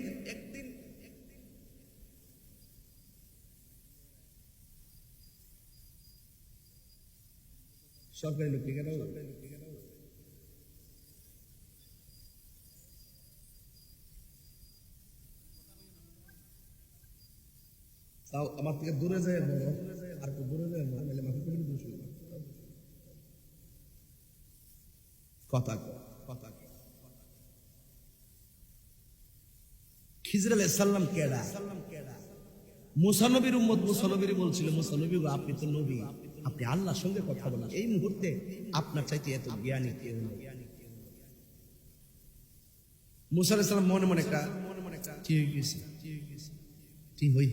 সরকারি লোক ঠিক আছে, তাও আমার থেকে দূরে যায়, আর একটু দূরে যায়, মাথা থেকে দূরে কথা কথা। খিজির আলাইহিস সালাম কেডা? মুসা নবীর উম্মত। মুসা নবীর বলছিল, মুসা নবী আপনি তো নবী, আপনি আল্লাহর সঙ্গে কথা বলেন, এই মুহূর্তে আপনার চাইতে এত জ্ঞানী কেউ নেই। মুসা আলাইহিস সালাম মনে মনে একটা কি হয়ে গেছে, কি হই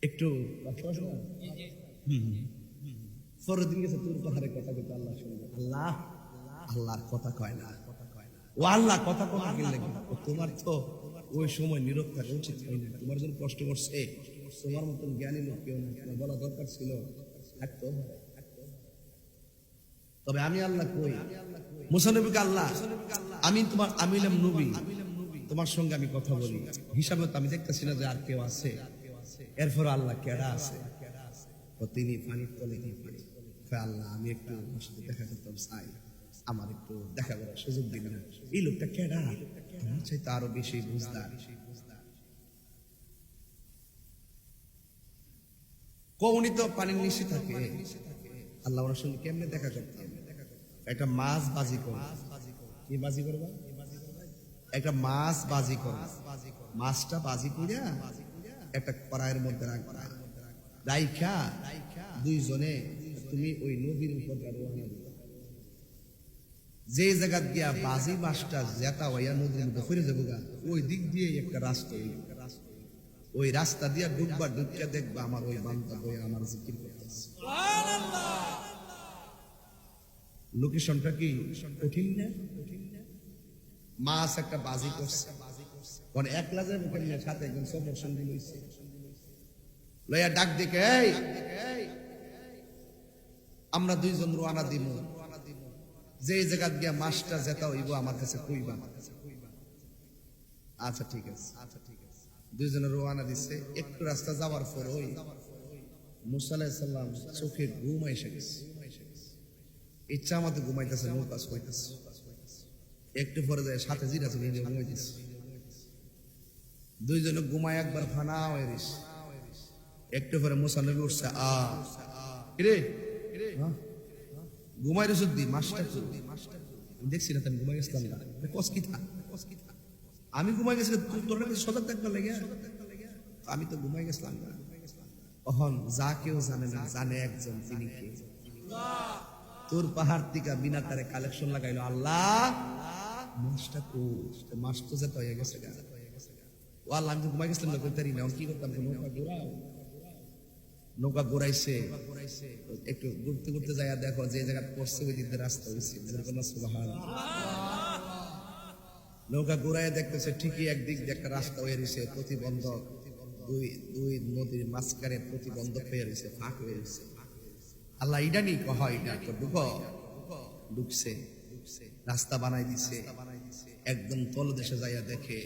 একটু পরের দিন গেছে, তোর পাহাড়ে কথা কইতে আল্লাহর সঙ্গে। আল্লাহ আল্লাহর কথা কয় না, ও আল্লাহ কথা কথা কিনলে তোমার তো ওই সময় নীরব থাকা উচিত হয় না। তোমার জন্য কষ্ট করছে, তোমার মতন জ্ঞানী লোক কেউ না, তোমার বলা দরকার ছিল। তবে আমি আল্লাহ কই, মুসা নবীকে আল্লাহ, আমি তোমার, আমি হলাম নবী, তোমার সঙ্গে আমি কথা বলি, হিসাবে তো আমি দেখতেছি না যে আর কেউ আছে, এরপর আল্লাহ কেডা আছে? তো তিনি পানির তলে কি পানি, আল্লাহ আমি একটু ওর সাথে দেখা করতাম চাই, আমার একটু দেখা করার সুযোগ দিন না। এই লোকটা কেডা? আমার চাইতে আরো বেশি বুঝদার। কৌনি তো পানির নিচে থাকে, আল্লাহ ওনার সঙ্গে কেমনে দেখা করতাম? একটা মাছ বাজি কর, কি বাজি করবা? একটা মাছ বাজি কর, মাছটা বাজি করিয়া একটা কড়াইয়ের মধ্যে রাখবা, রাইখা দুইজনে তুমি ওই নদীর উপর রওনা দিবা। যে জায়গা দিয়া বাজি মাছটা জেতা হইয়া নদীর মধ্যে ফিরে যাবো গা, ওই দিক দিয়ে একটা রাস্তা, ওই রাস্তা দিয়া ডুববা, ডুবকে দেখবা আমার ওই বান্দা বইয়া আমার জিকির করতেছে। লোকেশনটা কি কঠিন না? মাছ একটা বাজি করছে, মানে একলা যাবে কেমনে, সাথে একজন সফর সঙ্গী লইছে, লইয়া ডাক দেখে এই আমরা দুইজন রওনা দিব, যে জায়গা গিয়া মাছটা জেতা হইব আমার কাছে কইবা। আচ্ছা ঠিক আছে, দুইজনে রওনা দিছে। একটু রাস্তা যাওয়ার পর ওই মুসা আলাইহিস সালাম চোখে ঘুম এসে গেছে, ইচ্ছা মতো ঘুমাইতেছে, নৌকা হইতেছে। একটু পরে যায় সাথে জিরা চলে ঘুমাইতেছে, দুইজনে ঘুমায় একবার ফানা হয়ে গেছে। একটু পরে মুসা নবী উঠছে, রে ঘুমাই রে সত্যি মাছটা দেখছি না, আমি ঘুমাই গেছিলাম না, আমি ঘুমাই গেছি তোর সজাগ থাকবার লেগে, আমি তো ঘুমাই গেছিলাম না। তখন যা কেউ জানে না, জানে একজন, তিনি কে? তোর পাহাড় থেকে বিনা তারে কালেকশন লাগাইলো আল্লাহ, মাছটা মাছ তো যেতে হয়ে গেছে গা। ও আল্লাহ, আমি তো ঘুমাই গেছিলাম না, কইতারি না, কি করতাম? নৌকা ঘোরাও, নৌকা ঘোরাইছে, একটু ঘুরতে ঘুরতে যাইয়া দেখো যে জায়গা পড়ছে ওই দিকে রাস্তা হয়েছে। নৌকা ঘুরাইয়া দেখতেছে ঠিকই একদিক দিয়ে একটা রাস্তা হয়ে রয়েছে, প্রতিবন্ধক, দুই নদীর মাঝখানে প্রতিবন্ধক হয়ে রয়েছে, ফাঁক হয়ে রয়েছে। আল্লাহ ইডা নি কহ, ইডা ঢুকছে, রাস্তা বানাই দিছে। একদম তলদেশে যাইয়া দেখে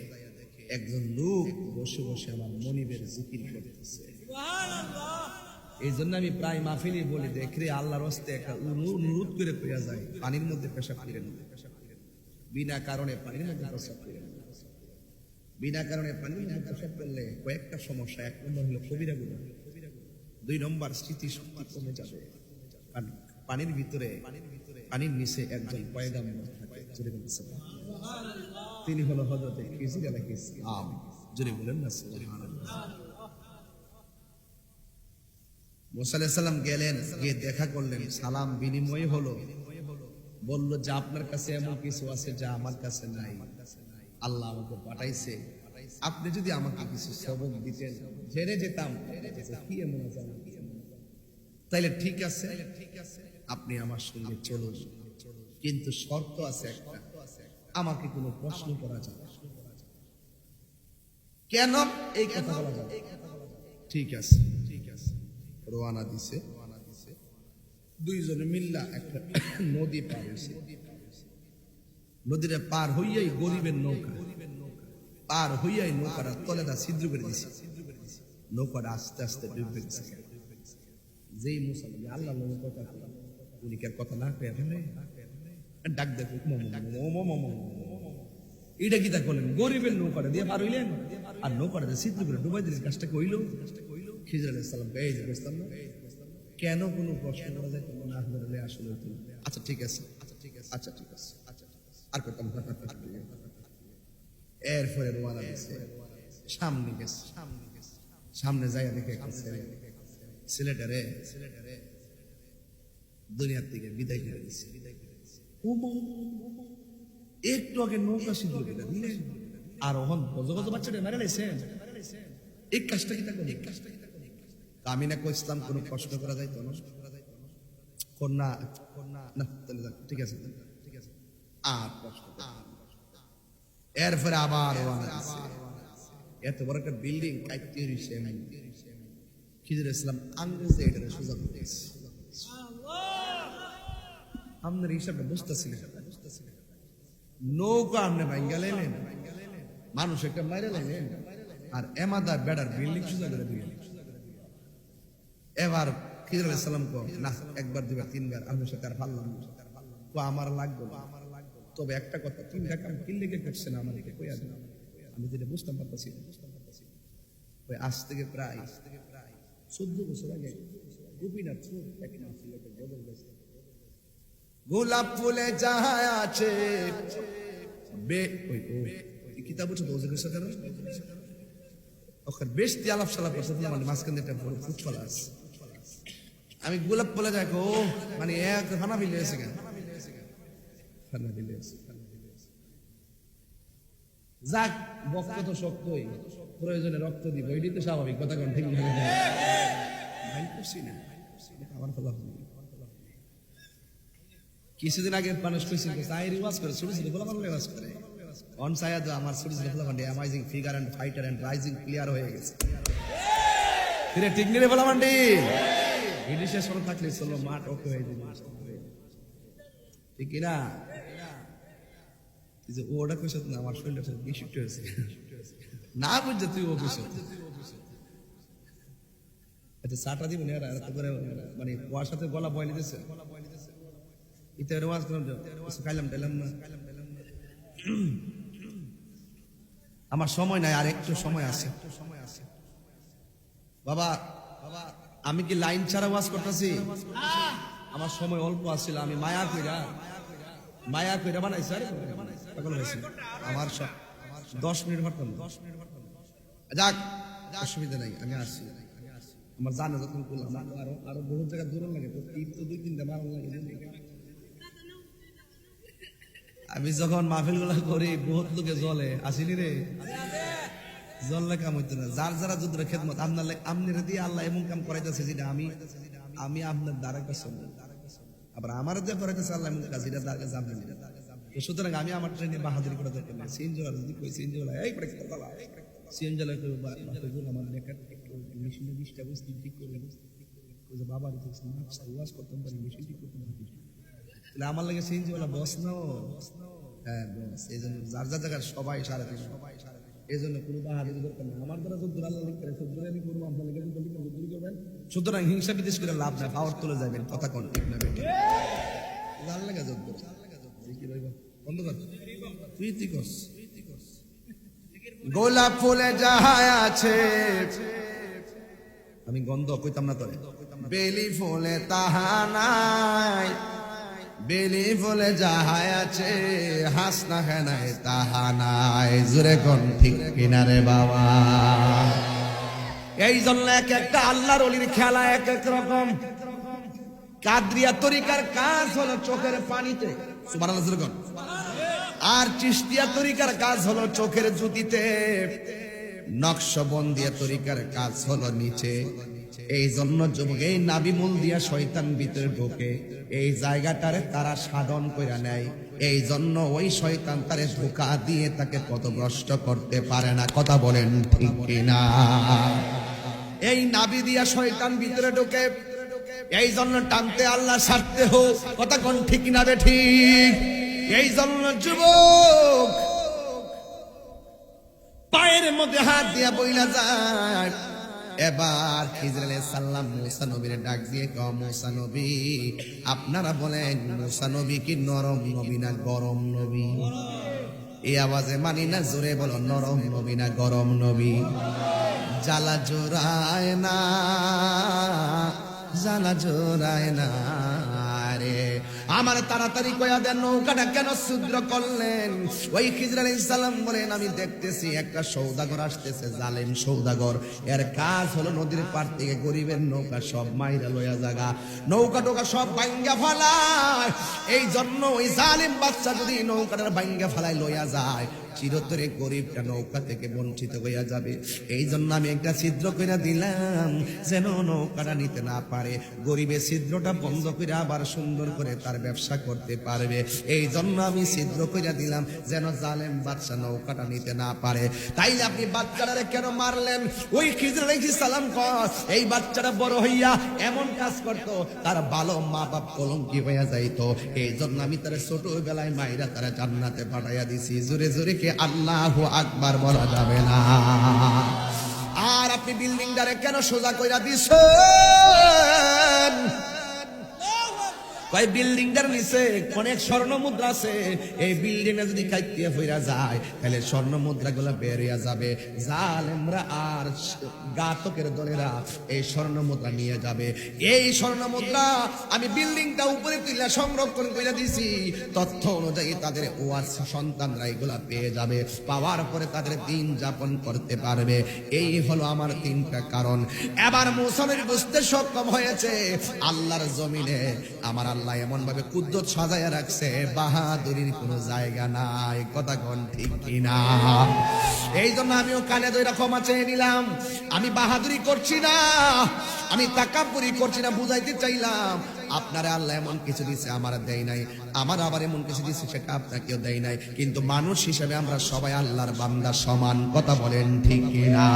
একজন লোক বসে বসে আমার মনিবের জিকির করতেছে। এই জন্য আমি প্রায় মাহফিলে বলি, দেখরে আল্লাহর হস্তে একটা অনুরোধ করে কইয়া যায়, পানির মধ্যে পেশাব করে না, বিনা কারণে পানির মধ্যে পেশাব করে না। বিনা কারণে পানির মধ্যে পেশাব করলে কয়েকটা সমস্যা। এক নম্বর হলো কবিরা গুনাহ, দুই নম্বর স্মৃতিশক্তি কমে যাবে। পানির ভিতরে, পানির নিচে একজন পয়গাম্বর থাকে, তিনি হলো হযরত খিজির আলাইহিস সালাম। জোরে বলেন না সুবহানাল্লাহ। মুসা আলাইহিস সালাম গেলেন, গিয়ে দেখা করলেন, সালাম বিনিময় হলো। বলল যে আপনার কাছে এমন কিছু আছে যা আমার কাছে নাই, আল্লাহ আমাকে পাঠাইছে, আপনি যদি আমাকে কিছু সবক দিতেন জেনে যেতাম কি এমন আছে, তাইলে ঠিক আছে, আপনি আমার সঙ্গে চলুন, কিন্তু শর্ত আছে একটা, আমাকে কোনো প্রশ্ন করা যাবে। কেন এই কথা বলা যাবে? ঠিক আছে, রওনা দিছে। দুইজনে মিল্লা একটা নদী পার হইছে। নদীটা পার হইয়াই গরিবের নৌকা, পার হইয়াই নৌকাটা তলেটা ছিদ্র করে দিছে, নৌকাটা আস্তে আস্তে ডুবে গেছে। যেই মুসা নবী আল্লাহ নবী কথা উনি কার কথা না কয়ে ফেলে ডাক দেখো, এটা কি তা করলেন? গরিবের নৌকাটা দিয়ে পার হইলেন আর নৌকাটা ছিদ্র করে ডুবাই দিলেন। কাজটা কইল খিজির আলাইহিস সালাম, এই যে বুঝতাম না কেন কোনো প্রশ্ন করা যায় না হলে আসলে। আচ্ছা ঠিক আছে, আর করতাম। এরপরে রওনা দিছে, সামনে গেছে, সামনে যাইয়া দেখে একটা ছেলেটারে দুনিয়ার থেকে বিদায় করে দিছে। একটু আগে নৌকা সিদ্ধ করে দিলেন আর ওহন গজ গজ বাচ্চাটা মেরে লাইছেন। এই কাজটা কি থাকবে? আমি না কইছিলাম কোনো প্রশ্ন করা যাইতো না, কন্যা না, তাহলে ঠিক আছে, আর প্রশ্ন। এরপরে আবার এত বড় একটা বিল্ডিং কাইতে রইছে, খিজির ইসলাম আঙ্গুলে এটা সোজা করতেছে। আপনার হিসাবটা বুঝতেছিলেন, নৌকা আপনি ভাঙ্গা লাইলেন, মানুষ একটা মাইরে লাগলেন আর এমাদার বেড়ার বিল্ডিং সুজা করে দিলেন। এবার খিজির আলাইহিস সালাম কো না, একবার দুবার তিনবার আমি সাথে আর পারলাম না, তো আমার লাগবে না। তবে একটা কথা, তিনটা কাম কি লেগে করছে না আমাদেরকে কইয়া দেন, আমি যেটা বুঝতাম পারতাছি না। ওই আজ থেকে প্রায় 14 বছর আগে গোপীনাথ এক মাহফিলে গজল গাইছে, গোলাপ ফুলে যাহায় আছে কিতাব হচ্ছে ওজনের সাথে ওখানে বেশ আলাপ সালাপ করছে, মানে মাঝখানে একটা বড় ফুটফল আছে। আমি গোলাপ বলে যাই ও মানে এক খানা ফিলে এসে কেন খানা ফিলে এসে যাক, বক্ত তো শক্তই, প্রয়োজনে রক্ত দিব, এটাই তো স্বাভাবিক কথা। কোন ঠিক না আমার ফলাফল কিছুদিন আগে মানুষ কইছিল সাইরি ওয়াজ করে, ছোট ছোট ফলাফল ওয়াজ করে অন সায়াদ আমার ছোট ছোট ফলাফল amazing figure and fighter and rising clear হয়ে গেছে। ফিরে ঠিক নেই ফলাফলটি বিদেশে সর থাকলে চলো মাঠ ওকে হয়ে যাবে, ঠিক না? যে ওটা কইছ না আমার শরীরটা বেশি হয়েছে না বুঝছে তুই ও কইছ আচ্ছা চাটা দিব না এত করে মানে ওর সাথে গলা বয় নিতেছে ইতে রেওয়াজ করলাম খাইলাম টাইলাম না। আমার সময় নাই, আর একটু সময় আছে বাবা। আমি কি লাইন ছাড়া ওয়াজ করতেছি? আমার সময় অল্প আসছিল, আমি মায়া কইরা বানাইছি। আরে পাগল হয়েছে আমার সব 10 মিনিট পারতাম, যাক অসুবিধা নাই, আমি আসছি। আমার জানা যখন করলাম আরো বহু জায়গায় দূর লাগে, তো টিপ তো 2-3টা মারণ লাগে। আমি যখন মাহফিল গুলা করি বহুত লোকে জলে আসিনি রে, জললে কাম হইতো না। যার যারা যুদ্ধ খেদমত আপনার দিয়ে আল্লাহ এমন কাম করাইতেছে যেটা আমি আপনার দ্বারা কাছে, আবার আমার যে করাইতেছে আল্লাহ এমন কাজ, এটা তার কাছে আপনি। সুতরাং আমি আমার ট্রেনে বাহাদুরি করে দরকার নেই। সিএনজিওয়ালা যদি কই সিএনজিওয়ালা এই করে সিএনজিওয়ালা আমার বেকার মেশিনে 20টা বস্তু ঠিক করে বাবার ওয়াজ করতাম পারি, মেশিন ঠিক করতে পারি। তাহলে আমার লাগে সিএনজিওয়ালা বস না, হ্যাঁ বস। এই জন্য যার যার জায়গার সবাই সারা এই জন্য কোনো বাহাদুরি দরকার নেই। আমার দ্বারা যুদ্ধ আল্লাহ লিখ করে যুদ্ধ আমি করবো, আপনার লেগে যুদ্ধ করবেন। সুতরাং হিংসা বিদেশ করে লাভ নাই, পাওয়ার তুলে যাবেন, কথা কোন ঠিক না বেটে লাল লাগা যুদ্ধ বন্ধ কর তুই গোলাপ ফুলে যাহায় আছে, আমি গন্ধ কইতাম না তোরে, বেলি ফুলে তাহা নাই, বেলি ফুলে যাহায় আছে হাসনা খানায় তাহা নাই। জোরে কোন ঠিক কিনারে বাবা? এই জন্য এক একটা আল্লাহর ওলির খেলা এক এক রকম। কাদরিয়া তরিকার কাজ হলো চোখের পানিতে, সুবহানাল্লাহ জোরে কোন। আর চিশতিয়া তরিকার কাজ হলো চোখের জ্যোতিতে, নকশবন্দিয়া তরিকার কাজ হলো নিচে। এই জন্য যুবক এই নাভি মূল দিয়া শয়তান ভিতরে ঢোকে, এই জায়গাটারে তারা সাধন কইরা নেয়। এই জন্য ওই শয়তান তারে ধোঁকা দিয়ে তাকে পথভ্রষ্ট করতে পারে না, কথা বলেন ঠিক কিনা? এই নাভি দিয়া শয়তান ভিতরে ঢোকে, এই জন্য টানতে আল্লাহ ছাড়তে হোক, কথা কোন ঠিক না বে ঠিক? এই জন্য যুবক পায়ের মধ্যে হাত দিয়া বইলা যায়। এবার খিজির আলাইহিস সালাম মুসা নবীর ডাক দিয়ে কয়, মুসা নবী আপনারা বলেন মুসা নবী কি নরম নবী না গরম নবী? এই আওয়াজে মানি না, জোরে বলো নরম নবী না গরম নবী? জ্বালা জোড়ায় না, জ্বালা জোড়ায় না রে। আমার তাড়াতাড়ি কয়া দেন নৌকাটা কেন ছিদ্র করলেন? ওই খিজির আলাইহিস সালাম বলেন, আমি দেখতেছি একটা সওদাগর আসতেছে, জালেম সওদাগর। এর কাজ হলো নদীর পার থেকে গরিবের নৌকা সব মাইরা লয়া জায়গা, নৌকা টোকা সব ভাঙ্গা ফেলায়। এই জন্য ওই জালেম বাচ্চা যদি নৌকাটার ভাঙ্গা ফেলায় লয়া যায়, চিরতরে গরিবটা নৌকা থেকে বঞ্চিত হইয়া যাবে। এই জন্য আমি একটা ছিদ্র করে দিলাম যেন নৌকাটা নিতে না পারে। গরিবের ছিদ্রটা বন্ধ করে আবার সুন্দর করে তার ব্যবসা করতে পারবে। এই জন্য আমি ছিদ্র করে দিলাম যেন জালেম বাদশা নৌকাটা নিতে না পারে। তাইলে আপনি বাচ্চাটারে কেন মারলেন? ওই খিজির আলাইহিস সালাম এই বাচ্চাটা বড় হইয়া এমন কাজ করত তার ভালো মা বাপ কলঙ্কি হইয়া যাইতো। এই জন্য আমি তার ছোটবেলায় মাইরা তারা জান্নাতে পাঠাইয়া দিছি। জোরে জোরে কে আল্লাহু আকবার বলা যাবে না? আর আপনি বিল্ডিংটারে কেন সোজা কইরা দিছেন? ভাই বিল্ডিংটার নিচে অনেক স্বর্ণ মুদ্রা আছে, এই বিল্ডিংটা যদি কাইতে হইরা যায় তাহলে স্বর্ণ মুদ্রা গুলা বেরিয়ে যাবে, জালেমরা আর ঘাতকের দলেরা এই স্বর্ণ মুদ্রা নিয়ে যাবে। এই স্বর্ণ মুদ্রা আমি বিল্ডিংটা উপরে তুলে সংরক্ষণ করে দিছি, তথ্য অনুযায়ী তাদের ওয়ার সন্তানরা এগুলা পেয়ে যাবে, পাওয়ার পরে তাদের দিন যাপন করতে পারবে। এই হলো আমার তিনটা কারণ। এবার মুসা নবী বুঝতে সক্ষম হয়েছে আল্লাহর জমিনে আমার আল্লাহ এমন ভাবে কুদরত সাজায়া রাখছে, বাহাদুরির কোনো জায়গা নাই। কথা কোন ঠিক কিনা? এই জন্য আমিও কানে ধরে ক্ষমা চেয়ে নিলাম। আমি বাহাদুরি করছি না, আমি তাকাব্বুরি করছি না, বুঝাইতে চাইলাম আপনারা আল্লাহ এমন কিছু দিছে আমার দেয় নাই, আমার আবার এমন কিছু দিছে সেটা আপনাকেও দেয় নাই, কিন্তু মানুষ হিসেবে আমরা সবাই আল্লাহর বান্দা সমান। কথা বলেন ঠিক কিনা?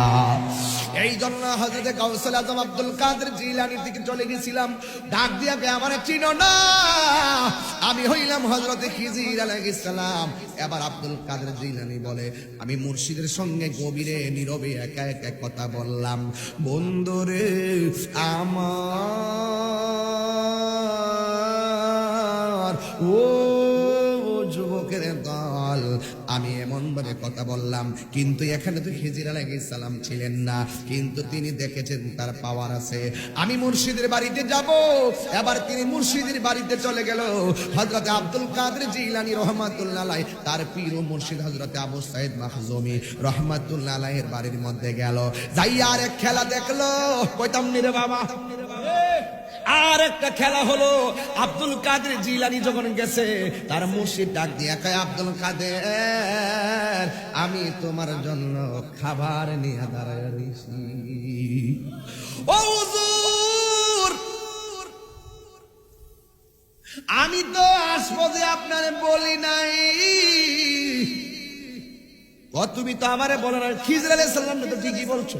এই জন্য হযরত গাউসুল আজম আব্দুল কাদের জিলানীর দিকে চলে গেছিলাম, ডাক দিয়া কে আমার চিনো না? আমি হইলাম হযরত খিজির আলাইহিস সালাম। এবার আব্দুল কাদের জিলানী বলে, আমি মুর্শিদের সঙ্গে গভীরে নীরবে একা একা কথা বললাম, বন্ধুরে আমার ও যুবকের দল, আমি এমন ভাবে কথা বললাম, কিন্তু এখানে তো খিজির আলাইহিস সালাম ছিলেন না, কিন্তু তিনি দেখেছেন তার পাওয়ার আছে। আমি মুর্শিদের বাড়িতে যাব। এবার তিনি মুর্শিদের বাড়িতে চলে গেল। হযরত আব্দুল কাদের জিলানী রহমাতুল্লাহ আলাইহি তার পীর ও মুর্শিদ হযরত আবু সাইদ মাখজুমি রহমাতুল্লাহ আলাইহির বাড়ির মধ্যে গেল, যাই আর এক খেলা দেখলো। কইতাম নি রে বাবা, আর একটা খেলা হলো। আব্দুল কাদের জিলানী যখন গেছে, তার মুর্শিদ ডাক দিয়ে কয়, আব্দুল কাদের আমি তোমার জন্য খাবার নিয়ে দাঁড়ায় রইছি। ও হুজুর, আমি তো আসবো যে আপনারে বলি নাই। ও তুমি তো আমারে বলো না, খিজির আলাইহিস সালাম তো ঠিকই বলছো।